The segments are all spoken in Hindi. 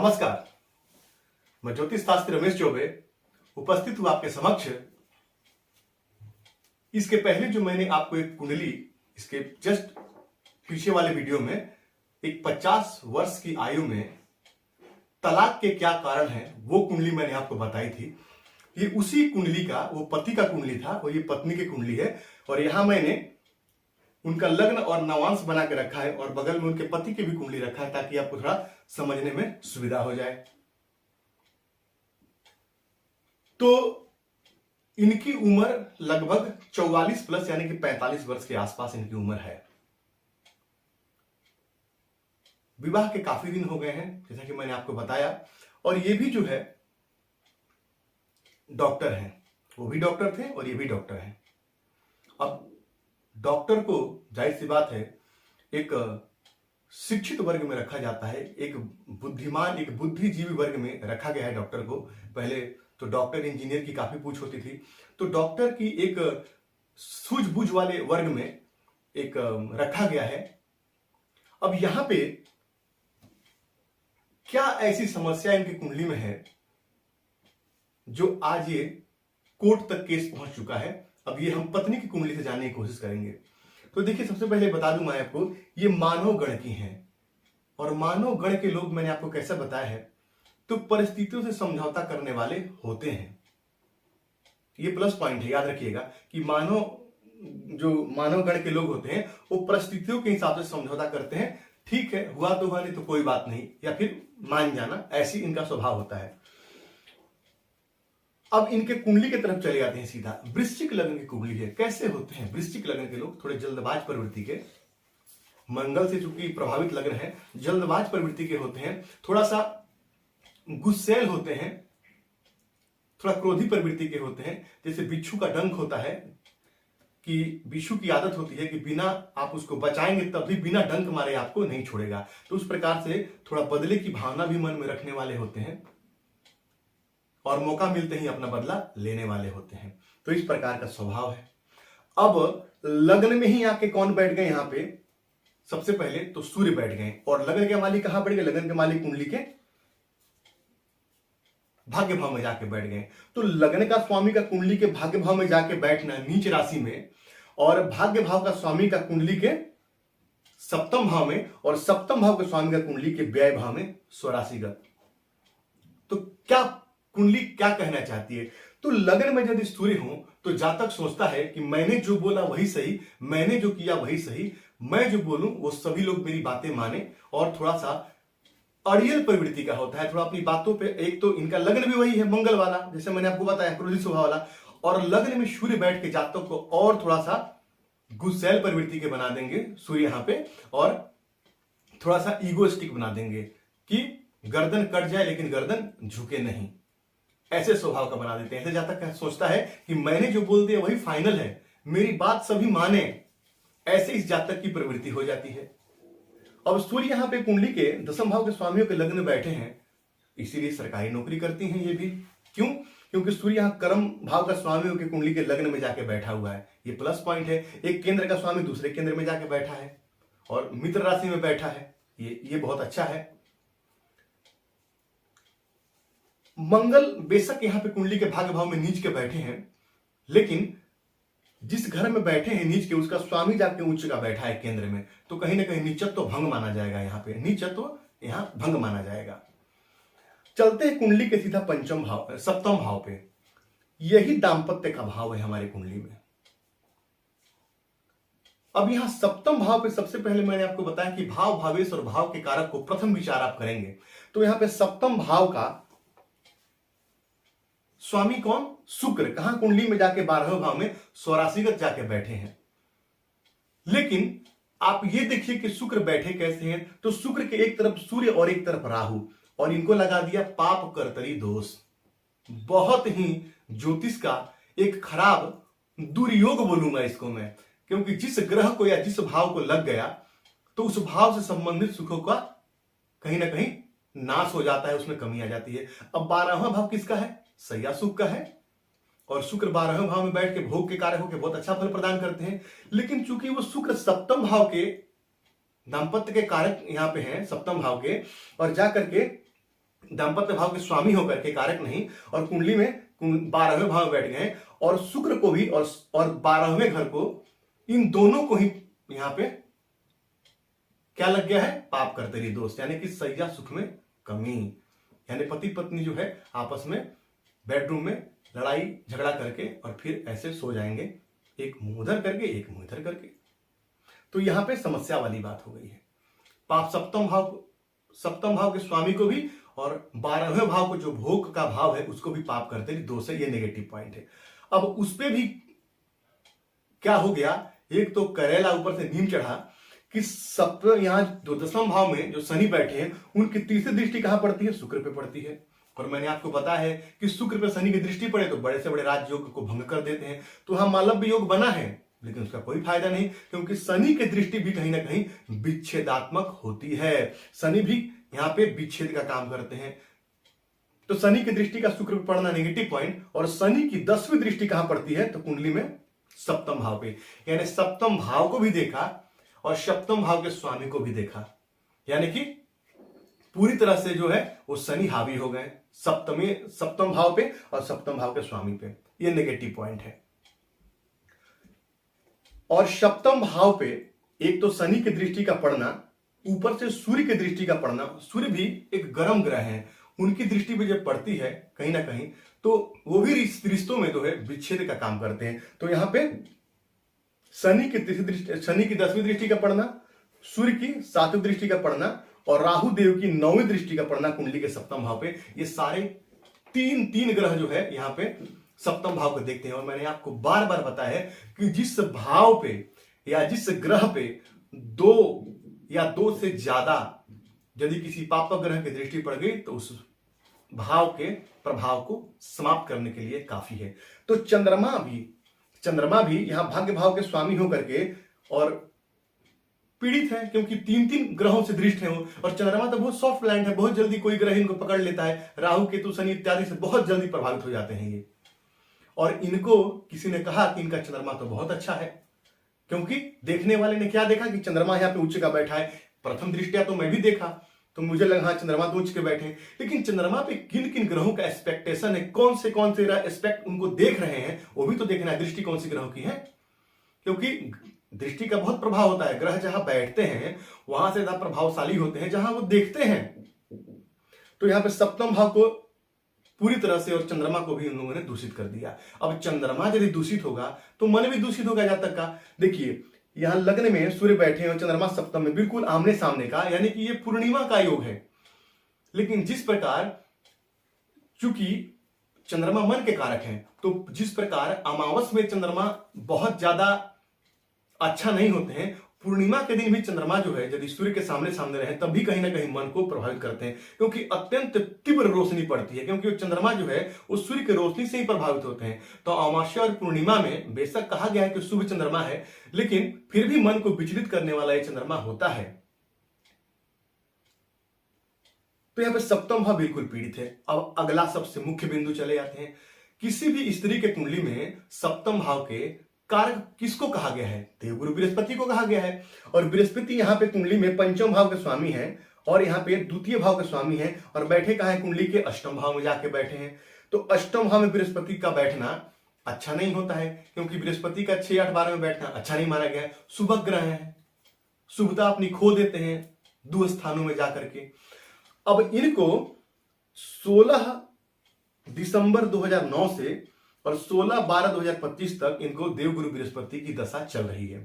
नमस्कार, मैं ज्योतिष शास्त्री रमेश चौबे उपस्थित हूं आपके समक्ष। इसके पहले जो मैंने आपको एक कुंडली, इसके जस्ट पीछे वाले वीडियो में एक 50 वर्ष की आयु में तलाक के क्या कारण हैं वो कुंडली मैंने आपको बताई थी। ये उसी कुंडली का, वो पति का कुंडली था और ये पत्नी की कुंडली है। और यहां मैंने उनका लग्न और नवांश बना के रखा है और बगल में उनके पति की भी कुंडली रखा है ताकि आपको थोड़ा समझने में सुविधा हो जाए। तो इनकी उम्र लगभग 44 प्लस यानी कि 45 वर्ष के आसपास इनकी उम्र है। विवाह के काफी दिन हो गए हैं जैसा कि मैंने आपको बताया। और ये भी जो है डॉक्टर हैं, वो भी डॉक्टर थे और ये भी डॉक्टर हैं। अब डॉक्टर को जाहिर सी बात है एक शिक्षित वर्ग में रखा जाता है, एक बुद्धिमान, एक बुद्धिजीवी वर्ग में रखा गया है डॉक्टर को। पहले तो डॉक्टर इंजीनियर की काफी पूछ होती थी, तो डॉक्टर की एक सूझबूझ वाले वर्ग में एक रखा गया है। अब यहां पे क्या ऐसी समस्या इनकी कुंडली में है जो आज ये कोर्ट तक केस पहुंच चुका है। अब ये हम पत्नी की कुंडली से जानने की कोशिश करेंगे। तो देखिए, सबसे पहले बता दूं मैं आपको, ये मानव गण की हैं और मानव गण के लोग मैंने आपको कैसा बताया है, तो परिस्थितियों से समझौता करने वाले होते हैं। ये प्लस पॉइंट है, याद रखिएगा कि मानव गण के लोग होते हैं वो परिस्थितियों के हिसाब से समझौता करते हैं। ठीक है, हुआ तो हुआ, नहीं तो कोई बात नहीं, या फिर मान जाना, ऐसी इनका स्वभाव होता है। अब इनके कुंडली की तरफ चले जाते हैं सीधा। वृश्चिक लग्न की कुंडली है। कैसे होते हैं वृश्चिक लग्न के लोग? थोड़े जल्दबाज प्रवृत्ति के, मंगल से चूंकि प्रभावित लग्न है, जल्दबाज प्रवृत्ति के होते हैं, थोड़ा सा गुस्सैल होते हैं, थोड़ा क्रोधी प्रवृत्ति के होते हैं। जैसे बिच्छू का डंक होता है कि बिच्छू की आदत होती है कि बिना आप उसको बचाएंगे तब भी बिना डंक मारे आपको नहीं छोड़ेगा। तो उस प्रकार से थोड़ा बदले की भावना भी मन में रखने वाले होते हैं और मौका मिलते ही अपना बदला लेने वाले होते हैं। तो इस प्रकार का स्वभाव है। अब लग्न में ही आके कौन बैठ गए यहां पे? सबसे पहले तो सूर्य बैठ गए और लग्न के मालिक कहां बैठ गए? लग्न के मालिक कुंडली के भाग्य भाव में जाके बैठ गए। तो लग्न का स्वामी का कुंडली के भाग्य भाव में जाके बैठना नीच राशि में, और भाग्य भाव का स्वामी का कुंडली के सप्तम भाव में, और सप्तम भाव के स्वामी का कुंडली के व्यय भाव में स्वराशिगत। तो क्या कुंडली क्या कहना चाहती है? तो लग्न में यदि सूर्य हो तो जातक सोचता है कि मैंने जो बोला वही सही, मैंने जो किया वही सही, मैं जो बोलूं वो सभी लोग मेरी बातें माने। और थोड़ा सा अड़ियल प्रवृत्ति का होता है, थोड़ा अपनी बातों पे। एक तो इनका लग्न भी वही है मंगल वाला, जैसे मैंने आपको बताया, क्रोधी स्वभाव वाला, और लग्न में सूर्य बैठ के जातक को और थोड़ा सा गुस्सैल प्रवृत्ति के बना देंगे सूर्य यहां पे, और थोड़ा सा ईगोइस्टिक बना देंगे कि गर्दन कट जाए लेकिन गर्दन झुके नहीं, ऐसे स्वभाव का बना देते हैं। ऐसे जातक सोचता है कि मैंने जो बोल दिया वही फाइनल है, मेरी बात सभी माने, ऐसे इस जातक की प्रवृत्ति हो जाती है। अब सूर्य यहां पे कुंडली के दसम भाव के स्वामियों के लग्न में बैठे हैं, इसीलिए सरकारी नौकरी करती हैं ये भी। क्यों? क्योंकि सूर्य यहां कर्म भाव का स्वामियों के कुंडली के लग्न में जाके बैठा हुआ है। ये प्लस पॉइंट है। एक केंद्र का स्वामी दूसरे केंद्र में जाके बैठा है और मित्र राशि में बैठा है, ये बहुत अच्छा है। मंगल बेशक यहां पे कुंडली के भाग्य भाव में नीच के बैठे हैं, लेकिन जिस घर में बैठे हैं नीच के, उसका स्वामी जाके उच्च का बैठा है केंद्र में, तो कहीं ना कहीं नीचत्व भंग माना जाएगा। यहां पे नीचत्व यहां भंग माना जाएगा। चलते हैं कुंडली के सीधा पंचम भाव, सप्तम भाव पे। यही दाम्पत्य का भाव है हमारी कुंडली में। अब यहां सप्तम भाव पे सबसे पहले मैंने आपको बताया कि भाव, भावेश और भाव के कारक को प्रथम विचार आप करेंगे। तो यहां पे सप्तम भाव का स्वामी कौन? शुक्र। कहां? कुंडली में जाके 12वें भाव में स्वराशिगत जाके बैठे हैं। लेकिन आप ये देखिए कि शुक्र बैठे कैसे हैं। तो शुक्र के एक तरफ सूर्य और एक तरफ राहु, और इनको लगा दिया पाप कर्तरी दोष। बहुत ही ज्योतिष का एक खराब दुर्योग बोलूंगा इसको मैं, क्योंकि जिस ग्रह को या जिस भाव को लग गया तो उस भाव से संबंधित सुखों का कहीं ना कहीं नाश हो जाता है, उसमें कमी आ जाती है। अब 12वां भाव किसका है? सैया सुख का है, और शुक्र 12वें भाव में बैठ के भोग के कार्य होकर बहुत अच्छा फल प्रदान करते हैं। लेकिन चूंकि वो शुक्र सप्तम भाव के दाम्पत्य के कारक यहां पे हैं, सप्तम भाव के, और जाकर के दाम्पत्य भाव के स्वामी होकर के, कारक नहीं, और कुंडली में 12वें भाव में बैठ गए, और शुक्र को भी और 12वें घर को, इन दोनों को ही यहां पे क्या लग गया है, पाप करते रही दोस्त, यानी कि सैया सुख में कमी, यानी पति पत्नी जो है आपस में बेडरूम में लड़ाई झगड़ा करके और फिर ऐसे सो जाएंगे, एक मुंह उधर करके एक मुंह इधर करके। तो यहां पे समस्या वाली बात हो गई है। पाप सप्तम भाव के स्वामी को भी और 12वें भाव को जो भोग का भाव है उसको भी पाप करते रही दोस्त है, ये नेगेटिव पॉइंट है। अब उस पे भी क्या हो गया, एक तो करेला ऊपर से नीम चढ़ा कि यहां जो 10वें भाव में जो शनि बैठे हैं उनकी तीसरी दृष्टि कहां पड़ती है, शुक्र पे पड़ती है। और मैंने आपको बताया है कि शुक्र पे शनि की दृष्टि पड़े तो बड़े से बड़े राजयोग को भंग कर देते हैं। तो हाँ, मालव्य योग बना है लेकिन उसका कोई फायदा नहीं, क्योंकि शनि की दृष्टि भी कहीं ना कहीं विच्छेदात्मक होती है। शनि भी यहां पे विच्छेद का काम करते हैं। तो शनि की दृष्टि का शुक्र पे पड़ना नेगेटिव पॉइंट, और शनि की 10वीं दृष्टि कहां पड़ती है, तो कुंडली में सप्तम भाव पे, यानी सप्तम भाव को भी देखा और सप्तम भाव के स्वामी को भी देखा, यानी कि पूरी तरह से जो है वो शनि हावी हो गए सप्तम भाव पे और सप्तम भाव के स्वामी पे, ये नेगेटिव पॉइंट है। और सप्तम भाव पे एक तो शनि की दृष्टि का पड़ना, ऊपर से सूर्य की दृष्टि का पड़ना, सूर्य भी एक गर्म ग्रह है, उनकी दृष्टि भी जब पड़ती है कहीं ना कहीं तो वो भी रिश्तों में जो है विच्छेद का काम करते हैं। तो यहां पे शनि की 10वीं दृष्टि का पड़ना, सूर्य की 7वीं दृष्टि का पड़ना और राहु देव की 9वीं दृष्टि का पड़ना कुंडली के सप्तम भाव पे, ये सारे तीन ग्रह जो है यहाँ पे सप्तम भाव को देखते हैं। और मैंने आपको बार बार बताया है कि जिस भाव पे या जिस ग्रह पे दो या दो से ज्यादा यदि किसी पाप ग्रह की दृष्टि पड़ गई तो उस भाव के प्रभाव को समाप्त करने के लिए काफी है। तो चंद्रमा भी यहां भाग्य भाव के स्वामी होकर के और पीड़ित है, क्योंकि तीन ग्रहों से दृष्ट है वो। और चंद्रमा तो बहुत सॉफ्ट प्लैनेट है, बहुत जल्दी कोई ग्रह इनको पकड़ लेता है, राहु केतु शनि इत्यादि से बहुत जल्दी प्रभावित हो जाते हैं ये। और इनको किसी ने कहा कि इनका चंद्रमा तो बहुत अच्छा है, क्योंकि देखने वाले ने क्या देखा कि चंद्रमा यहाँ पे उच्च का बैठा है। प्रथम दृष्टिया तो मैं भी देखा तो मुझे लगा हाँ चंद्रमा तो उच्च के बैठे हैं, लेकिन चंद्रमा पे किन किन ग्रहों का एक्सपेक्टेशन है, कौन से एस्पेक्ट उनको देख रहे हैं, वो भी तो देखना है। दृष्टि कौन सी ग्रहों की है, क्योंकि दृष्टि का बहुत प्रभाव होता है। ग्रह जहां बैठते हैं वहां से ज्यादा प्रभावशाली होते हैं जहां वो देखते हैं। तो यहां पे सप्तम भाव को पूरी तरह से और चंद्रमा को भी उन लोगों ने दूषित कर दिया। अब चंद्रमा यदि दूषित होगा तो मन भी दूषित होगा। जहां तक का देखिए, यहां लग्न में सूर्य बैठे और चंद्रमा सप्तम में, बिल्कुल आमने सामने का, यानी कि ये पूर्णिमा का योग है। लेकिन जिस प्रकार चूंकि चंद्रमा मन के कारक हैं, तो जिस प्रकार अमावस में चंद्रमा बहुत ज्यादा अच्छा नहीं होते हैं, पूर्णिमा के दिन भी चंद्रमा जो है यदि सूर्य के सामने रहे तब भी कहीं ना कहीं मन को प्रभावित करते हैं, क्योंकि अत्यंत तीव्र रोशनी पड़ती है, क्योंकि वो चंद्रमा जो है वो सूर्य की रोशनी से ही प्रभावित होते हैं। तो अमावस्या और पूर्णिमा में बेशक कहा गया है कि शुभ चंद्रमा है, लेकिन फिर भी मन को विचलित करने वाला ये चंद्रमा होता है। तो यहां पर सप्तम भाव बिल्कुल पीड़ित है। अब अगला सबसे मुख्य बिंदु चले जाते हैं। किसी भी स्त्री के कुंडली में सप्तम भाव के कारक किसको कहा गया है, देवगुरु बृहस्पति को कहा गया है। और बृहस्पति यहाँ पे कुंडली में पंचम भाव के स्वामी है और यहाँ पे द्वितीय भाव के स्वामी है, और बैठे कहा है कुंडली के अष्टम भाव में जाके बैठे हैं। तो अष्टम भाव में बृहस्पति का बैठना अच्छा नहीं होता है, क्योंकि बृहस्पति का 6, 8, 12 में बैठना अच्छा नहीं माना गया है। शुभ ग्रह है, शुभता अपनी खो देते हैं दो स्थानों में जाकर के। अब इनको 16 दिसंबर 2009 से और 16/12/2025 तक इनको देवगुरु बृहस्पति की दशा चल रही है।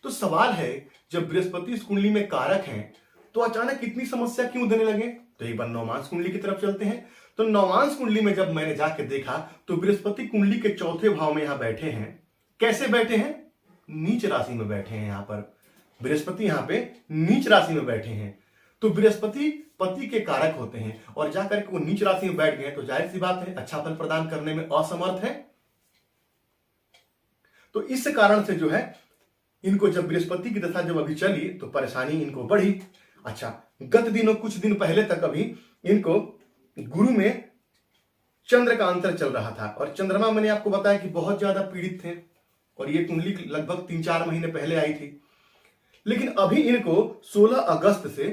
तो सवाल है, जब बृहस्पति इस कुंडली में कारक हैं तो अचानक इतनी समस्या क्यों देने लगे। तो एक बार नवमांश कुंडली की तरफ चलते हैं। तो नवमांश कुंडली में जब मैंने जाके देखा तो बृहस्पति कुंडली के चौथे भाव में यहां बैठे हैं। कैसे बैठे हैं, नीच राशि में बैठे हैं। यहां पर बृहस्पति यहां पे नीच राशि में बैठे हैं। तो बृहस्पति पति के कारक होते हैं, और जाकर के वो नीच राशि में बैठ गए तो जाहिर सी बात है अच्छा फल प्रदान करने में असमर्थ है। तो इस कारण से जो है इनको जब बृहस्पति की दशा जब अभी चली तो परेशानी इनको बढ़ी। अच्छा, गत दिनों कुछ दिन पहले तक अभी इनको गुरु में चंद्र का अंतर चल रहा था, और चंद्रमा मैंने आपको बताया कि बहुत ज्यादा पीड़ित थे, और ये कुंडली लगभग 3-4 महीने पहले आई थी। लेकिन अभी इनको 16 अगस्त से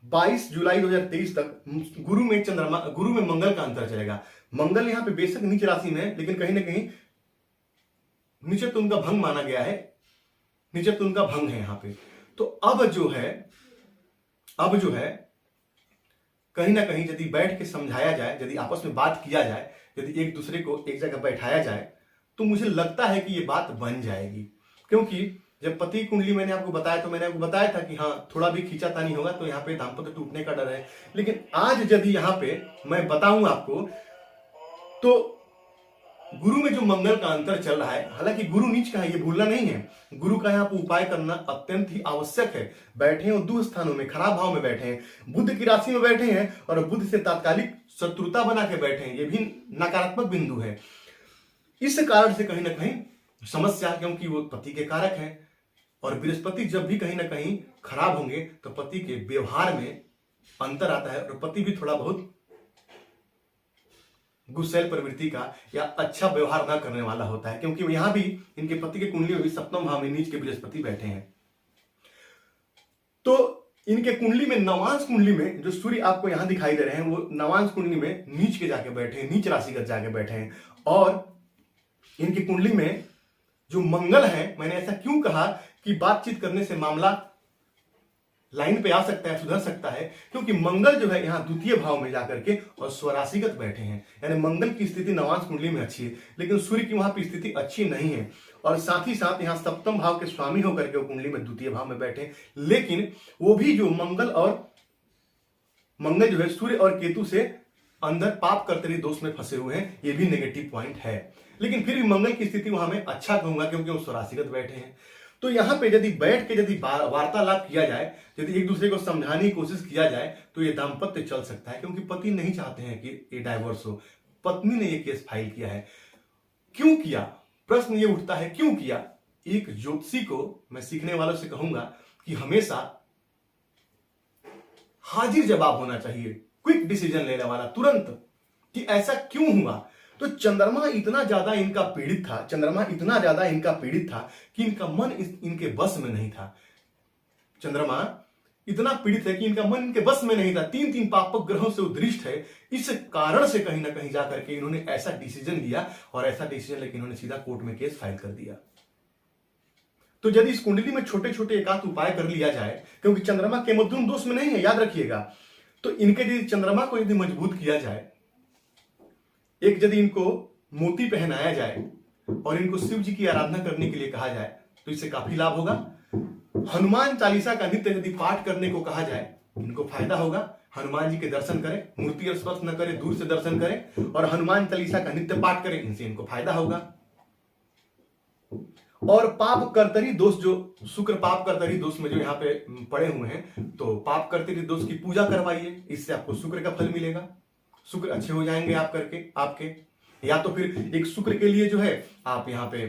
22 जुलाई 2023 तक गुरु में मंगल का अंतर चलेगा। मंगल यहां पे बेशक नीच राशि में है, लेकिन कहीं ना कहीं नीचत्व उनका भंग माना गया है, नीचत्व उनका भंग है यहां पे। तो अब जो है कहीं ना कहीं यदि बैठ के समझाया जाए, यदि आपस में बात किया जाए, यदि एक दूसरे को एक जगह बैठाया जाए, तो मुझे लगता है कि ये बात बन जाएगी। क्योंकि जब पति कुंडली मैंने आपको बताया, तो मैंने आपको बताया था कि हाँ थोड़ा भी खींचातानी होगा तो यहाँ पे दांपत्य टूटने का डर है। लेकिन आज यदि यहाँ पे मैं बताऊं आपको, तो गुरु में जो मंगल का अंतर चल रहा है, हालांकि गुरु नीच का है, ये भूलना नहीं है। गुरु का यहाँ पर उपाय करना अत्यंत ही आवश्यक है। बैठे हैं दो स्थानों में, खराब भाव में बैठे हैं, बुध की राशि में बैठे हैं और बुध से तात्कालिक शत्रुता बना के बैठे हैं, ये भी नकारात्मक बिंदु है। इस कारण से कहीं ना कहीं समस्या, क्योंकि वो पति के कारक हैं और बृहस्पति जब भी कहीं ना कहीं खराब होंगे तो पति के व्यवहार में अंतर आता है और पति भी थोड़ा बहुत गुस्सैल प्रवृत्ति का या अच्छा व्यवहार ना करने वाला होता है। क्योंकि यहां भी इनके पति के कुंडली में भी सप्तम भाव में नीच के बृहस्पति बैठे हैं। तो इनके कुंडली में, नवांश कुंडली में जो सूर्य आपको यहां दिखाई दे रहे हैं, वो नवांश कुंडली में नीच के जाके बैठे हैं, नीच राशिगत जाके बैठे हैं। और इनकी कुंडली में जो मंगल है, मैंने ऐसा क्यों कहा कि बातचीत करने से मामला लाइन पे आ सकता है, सुधर सकता है, क्योंकि मंगल जो है यहाँ द्वितीय भाव में जाकर के और स्वराशिगत बैठे हैं। यानी मंगल की स्थिति नवांश कुंडली में अच्छी है, लेकिन सूर्य की वहां पर स्थिति अच्छी नहीं है। और साथ ही साथ यहाँ सप्तम भाव के स्वामी होकर के वो कुंडली में द्वितीय भाव में बैठे, लेकिन वो भी जो मंगल जो है सूर्य और केतु से अंदर पाप कर्तरी दोष में फंसे हुए हैं, ये भी नेगेटिव पॉइंट है। लेकिन फिर भी मंगल की स्थिति वहां में अच्छा कहूंगा, क्योंकि वो स्वराशिगत बैठे हैं। तो यहां पे यदि बैठ के यदि वार्तालाप किया जाए, यदि एक दूसरे को समझाने की कोशिश किया जाए, तो ये दाम्पत्य चल सकता है। क्योंकि पति नहीं चाहते हैं कि ये डाइवोर्स हो, पत्नी ने ये केस फाइल किया है। क्यों किया, प्रश्न ये उठता है, क्यों किया? एक ज्योतिषी को मैं सीखने वालों से कहूंगा कि हमेशा हाजिर जवाब होना चाहिए, क्विक डिसीजन लेने वाला, तुरंत, कि ऐसा क्यों हुआ। तो चंद्रमा इतना ज्यादा इनका पीड़ित था कि इनका मन इनके बस में नहीं था। चंद्रमा इतना पीड़ित है कि इनका मन इनके बस में नहीं था। 3 पापक ग्रहों से उदृष्ट है। इस कारण से कहीं ना कहीं जाकर के इन्होंने ऐसा डिसीजन लिया, और ऐसा डिसीजन लेकर इन्होंने सीधा कोर्ट में केस फाइल कर दिया। तो यदि इस कुंडली में छोटे छोटे एकाध उपाय कर लिया जाए, क्योंकि चंद्रमा के मध्यम दोष में नहीं है, याद रखिएगा, तो इनके यदि चंद्रमा को यदि मजबूत किया जाए, एक यदि इनको मोती पहनाया जाए और इनको शिव जी की आराधना करने के लिए कहा जाए, तो इससे काफी लाभ होगा। हनुमान चालीसा का नित्य यदि पाठ करने को कहा जाए, इनको फायदा होगा। हनुमान जी के दर्शन करें, मूर्ति स्पर्श न करें, दूर से दर्शन करें और हनुमान चालीसा का नित्य पाठ करें, इनसे इनको फायदा होगा। और पाप कर्तरी दोष, जो शुक्र पाप कर्तरी दोष में जो यहाँ पे पड़े हुए हैं, तो पाप कर्तरी दोष की पूजा करवाइए, इससे आपको शुक्र का फल मिलेगा। शुक्र अच्छे हो जाएंगे आपके। या तो फिर एक शुक्र के लिए जो है आप यहाँ पे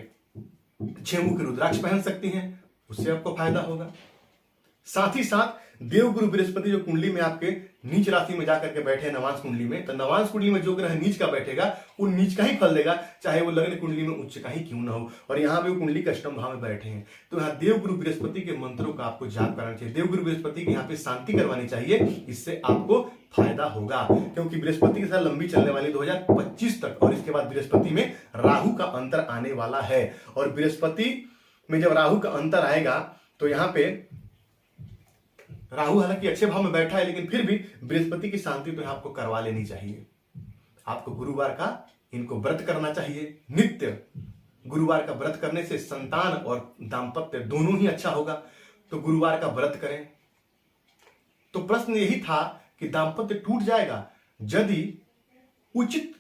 6 मुख रुद्राक्ष पहन सकती हैं, उससे आपको फायदा होगा। साथ ही साथ देवगुरु बृहस्पति जो कुंडली में आपके नीच राशि में जाकर के बैठे हैं नवांश कुंडली में, तो नवांश कुंडली में जो ग्रह नीच का बैठेगा वो नीच का ही फल देगा, चाहे वो लग्न कुंडली में उच्च का ही क्यों ना हो। और यहाँ पे वो कुंडली का अष्टम भाव में बैठे हैं, तो यहाँ देवगुरु बृहस्पति के मंत्रों का आपको जाप कराना चाहिए, देवगुरु बृहस्पति की यहाँ पे शांति करवानी चाहिए, इससे आपको फायदा होगा। क्योंकि बृहस्पति के साथ लंबी चलने वाली 2025 तक, और इसके बाद बृहस्पति में राहु का अंतर आने वाला है। और बृहस्पति में जब राहु का अंतर आएगा, तो यहाँ पे राहु हालांकि अच्छे भाव में बैठा है, लेकिन फिर भी बृहस्पति की शांति तो आपको करवा लेनी चाहिए। आपको गुरुवार का इनको व्रत करना चाहिए, नित्य गुरुवार का व्रत करने से संतान और दाम्पत्य दोनों ही अच्छा होगा। तो गुरुवार का व्रत करें। तो प्रश्न यही था कि दाम्पत्य टूट जाएगा, यदि उचित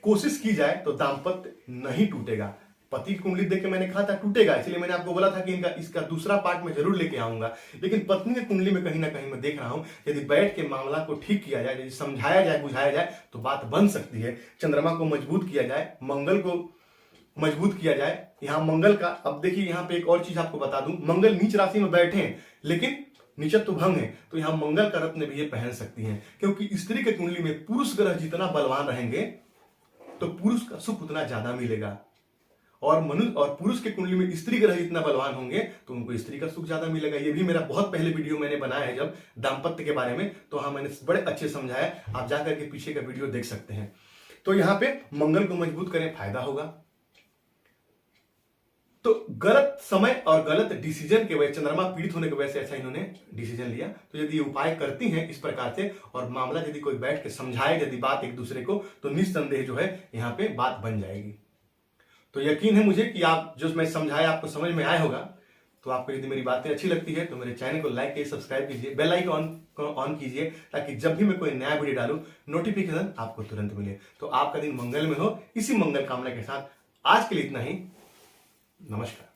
कोशिश की जाए तो दाम्पत्य नहीं टूटेगा। पति की कुंडली देख के मैंने कहा था टूटेगा, इसलिए मैंने आपको बोला था कि इसका दूसरा पार्ट में जरूर लेके आऊंगा। लेकिन पत्नी की कुंडली में कहीं ना कहीं मैं देख रहा हूं, यदि बैठ के मामला को ठीक किया जाए, यदि समझाया जाए, बुझाया जाए, तो बात बन सकती है। चंद्रमा को मजबूत किया जाए, मंगल को मजबूत किया जाए। यहाँ मंगल का, अब देखिए यहाँ पे एक और चीज आपको बता दूं, मंगल नीच राशि में बैठे हैं लेकिन नीचत्व भंग है, तो यहाँ मंगल का रत्न भी ये पहन सकती हैं। क्योंकि स्त्री के कुंडली में पुरुष ग्रह जितना बलवान रहेंगे, तो पुरुष का सुख उतना ज्यादा मिलेगा। और मनुष्य और पुरुष के कुंडली में स्त्री ग्रह जितना बलवान होंगे तो उनको स्त्री का सुख ज्यादा मिलेगा। ये भी मेरा बहुत पहले वीडियो मैंने बनाया है जब दाम्पत्य के बारे में, तो हाँ मैंने बड़े अच्छे समझाया, आप जाकर के पीछे का वीडियो देख सकते हैं। तो यहाँ पे मंगल को मजबूत करें, फायदा होगा। तो गलत समय और गलत डिसीजन के वजह, चंद्रमा पीड़ित होने की वजह से ऐसा इन्होंने डिसीजन लिया। तो यदि उपाय करती हैं इस प्रकार से और मामला यदि कोई बैठ के समझाए यदि बात एक दूसरे को, तो निस्संदेह जो है यहाँ पे बात बन जाएगी। तो यकीन है मुझे कि आप जो मैं समझाया आपको समझ में आया होगा। तो आपको यदि मेरी बातें अच्छी लगती है तो मेरे चैनल को लाइक कीजिए, सब्सक्राइब कीजिए, बेल आइकन ऑन कीजिए, ताकि जब भी मैं कोई नया वीडियो डालूं नोटिफिकेशन आपको तुरंत मिले। तो आपका दिन मंगल में हो, इसी मंगल कामना के साथ आज के लिए इतना ही। नमस्कार।